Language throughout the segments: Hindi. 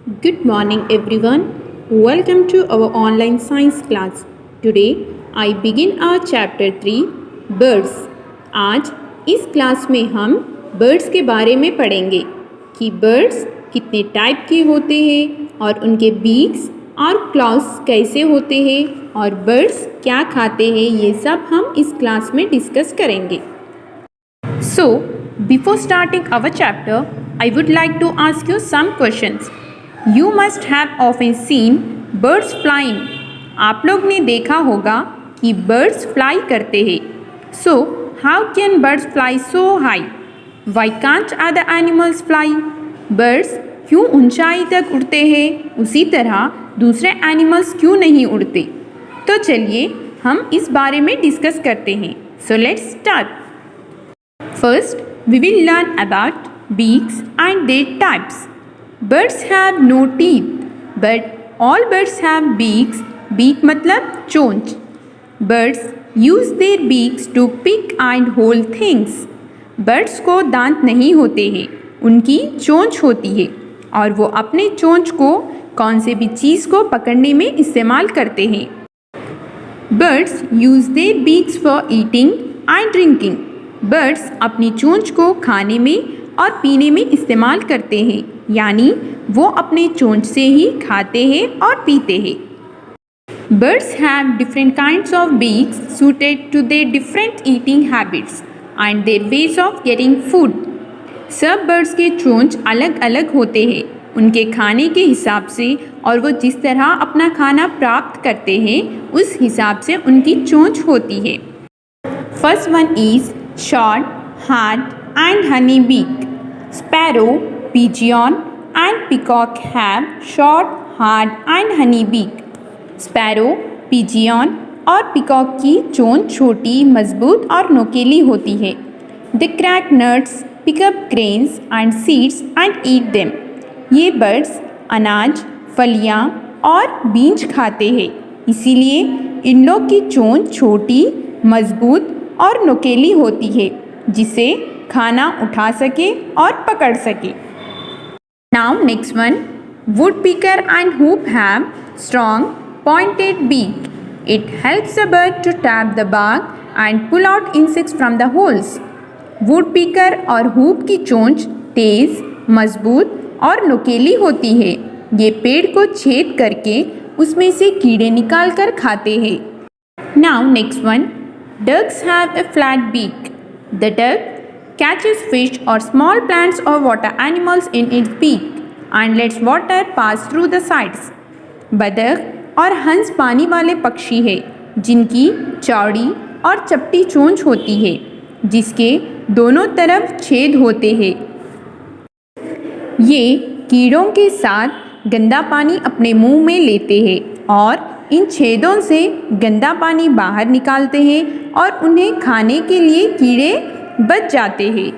Good morning, everyone. Welcome to our online science class. Today, I begin our chapter 3 Birds. आज इस क्लास में हम बर्ड्स के बारे में पढ़ेंगे कि बर्ड्स कितने टाइप के होते हैं और उनके बीक्स और क्लॉज कैसे होते हैं और बर्ड्स क्या खाते हैं, ये सब हम इस क्लास में डिस्कस करेंगे. So, before starting our chapter, I would like to ask you some questions. You must have often seen birds flying. आप लोग ने देखा होगा कि birds fly करते हैं. So, how can birds fly so high? Why can't other animals fly? Birds क्यों ऊंचाई तक उड़ते हैं, उसी तरह दूसरे एनिमल्स क्यों नहीं उड़ते? तो चलिए हम इस बारे में डिस्कस करते हैं. So, let's start. First, we will learn about beaks and their types. Birds have no teeth, but all birds have beaks. Beak मतलब चोंच. Birds use their beaks to pick and hold things. Birds को दांत नहीं होते हैं, उनकी चोंच होती है और वो अपने चोंच को कौन से भी चीज़ को पकड़ने में इस्तेमाल करते हैं. Birds use their beaks for eating and drinking. Birds अपनी चोंच को खाने में और पीने में इस्तेमाल करते हैं, यानी वो अपने चोंच से ही खाते हैं और पीते हैं. Birds have different kinds of beaks suited to their different eating habits and their ways of getting food. सब बर्ड्स के चोंच अलग अलग होते हैं उनके खाने के हिसाब से, और वो जिस तरह अपना खाना प्राप्त करते हैं उस हिसाब से उनकी चोंच होती है. First one is short, hard and honey beak. Sparrow, pigeon and peacock have short, hard and honey beak. Sparrow, pigeon और peacock की चोंच छोटी, मजबूत और नोकीली होती है. They crack nuts, pick up grains and seeds and eat them. ये बर्ड्स अनाज, फलियाँ और बीज खाते हैं, इसीलिए इन लोग की चोंच छोटी, मजबूत और नोकीली होती है जिसे खाना उठा सके और पकड़ सके. Now next one, woodpecker and hoop have strong pointed beak. It helps a bird to tap the bark and pull out insects from the holes. woodpecker और hoop की चोंच तेज, मजबूत और नोकीली होती है. ये पेड़ को छेद करके उसमें से कीड़े निकाल कर खाते हैं. Now next one, ducks have a flat beak. The duck catches fish or small plants or water animals in its beak and lets water pass through the sides. बतख और हंस पानी वाले पक्षी है जिनकी चौड़ी और चपटी चोंच होती है जिसके दोनों तरफ छेद होते हैं. ये कीड़ों के साथ गंदा पानी अपने मुंह में लेते हैं और इन छेदों से गंदा पानी बाहर निकालते हैं और उन्हें खाने के लिए कीड़े बच जाते हैं.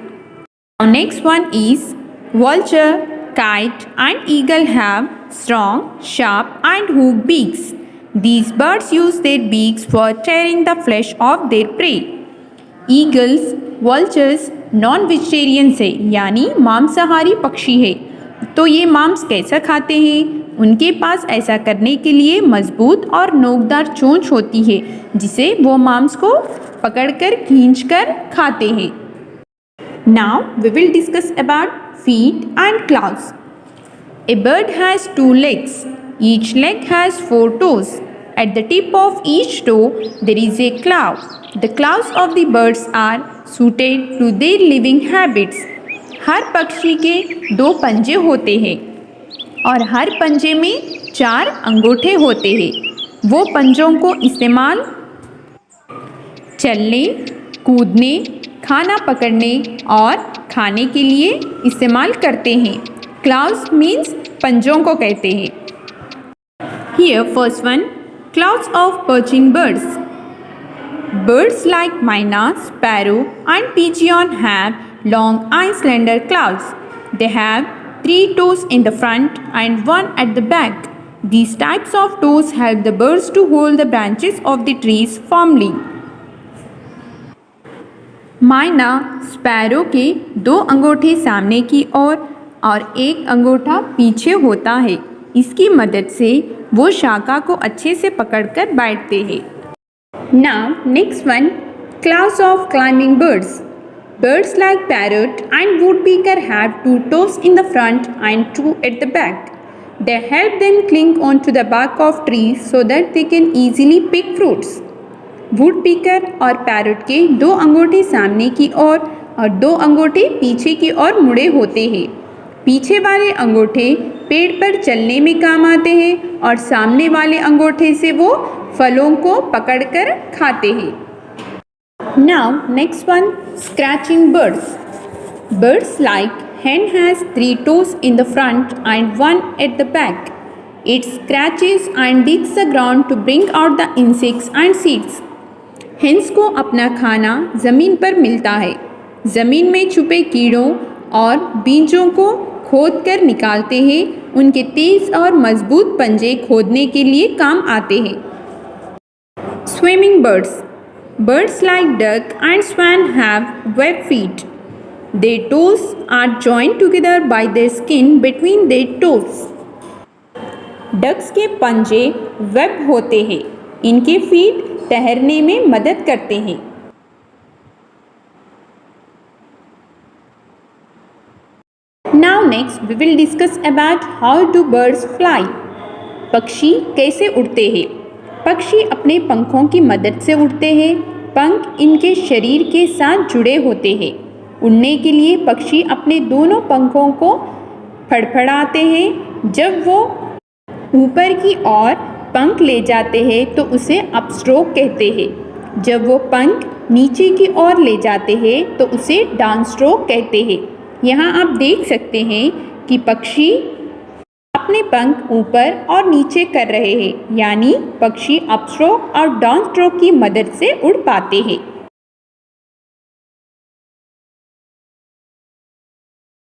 Next one is vulture, kite and eagle have strong, sharp and hooked beaks. These birds use their beaks for tearing the flesh of their prey. Eagles, vultures non-vegetarians है, यानी मांसाहारी पक्षी है. तो ये मांस कैसा खाते हैं? उनके पास ऐसा करने के लिए मजबूत और नोकदार चोंच होती है जिसे वो मांस को पकड़कर खींचकर खाते हैं. Now we will discuss about feet and claws. A bird has 2 legs. Each leg has 4 toes. At the tip of each toe there is a claw. The claws of the birds are suited to their living habits. हर पक्षी के 2 पंजे होते हैं और हर पंजे में 4 अंगूठे होते हैं. वो पंजों को इस्तेमाल चलने, कूदने, खाना पकड़ने और खाने के लिए इस्तेमाल करते हैं. क्लाउज मीन्स पंजों को कहते हैं. Here first one, claws of perching birds. Birds like myna, sparrow and pigeon have long and slender claws. They have 3 toes in the front and 1 at the back. These types of toes help the birds to hold the branches of the trees firmly. माइना स्पैरो के 2 अंगूठे सामने की ओर और एक अंगूठा पीछे होता है। इसकी मदद से वो शाखा को अच्छे से पकड़कर बैठते हैं। Now next one, class of climbing birds. Birds like parrot and woodpecker have two toes in the front and two at the back. They help them cling onto the bark of trees so that they can easily pick fruits. वुडपीकर और पैरट के दो अंगूठे सामने की ओर और दो अंगूठे पीछे की ओर मुड़े होते हैं। पीछे वाले अंगूठे पेड़ पर चलने में काम आते हैं और सामने वाले अंगूठे से वो फलों को पकड़कर खाते हैं। Now next one, scratching birds. Birds like hen has 3 toes in the front and 1 at the back. It scratches and digs the ground to bring out the insects and seeds. Hence को अपना खाना ज़मीन पर मिलता है। ज़मीन में छुपे कीड़ों और बीजों को खोद कर निकालते हैं। उनके तेज़ और मजबूत पंजे खोदने के लिए काम आते हैं। Swimming birds. Birds like duck and swan have web feet. Their toes are joined together by their skin between their toes. Ducks के पंजे वेब होते हैं। इनके फीट तैरने में मदद करते हैं। Now next we will discuss about how do birds fly. पक्षी कैसे उड़ते हैं? पक्षी अपने पंखों की मदद से उड़ते हैं। पंख इनके शरीर के साथ जुड़े होते हैं। उड़ने के लिए पक्षी अपने दोनों पंखों को फड़फड़ाते हैं। जब वो ऊपर की ओर पंख ले जाते हैं तो उसे अपस्ट्रोक कहते हैं। जब वो पंख नीचे की ओर ले जाते हैं तो उसे डाउनस्ट्रोक कहते हैं। यहाँ आप देख सकते हैं कि पक्षी अपने पंख ऊपर और नीचे कर रहे हैं, यानी पक्षी अपस्ट्रोक और डाउनस्ट्रोक की मदद से उड़ पाते हैं।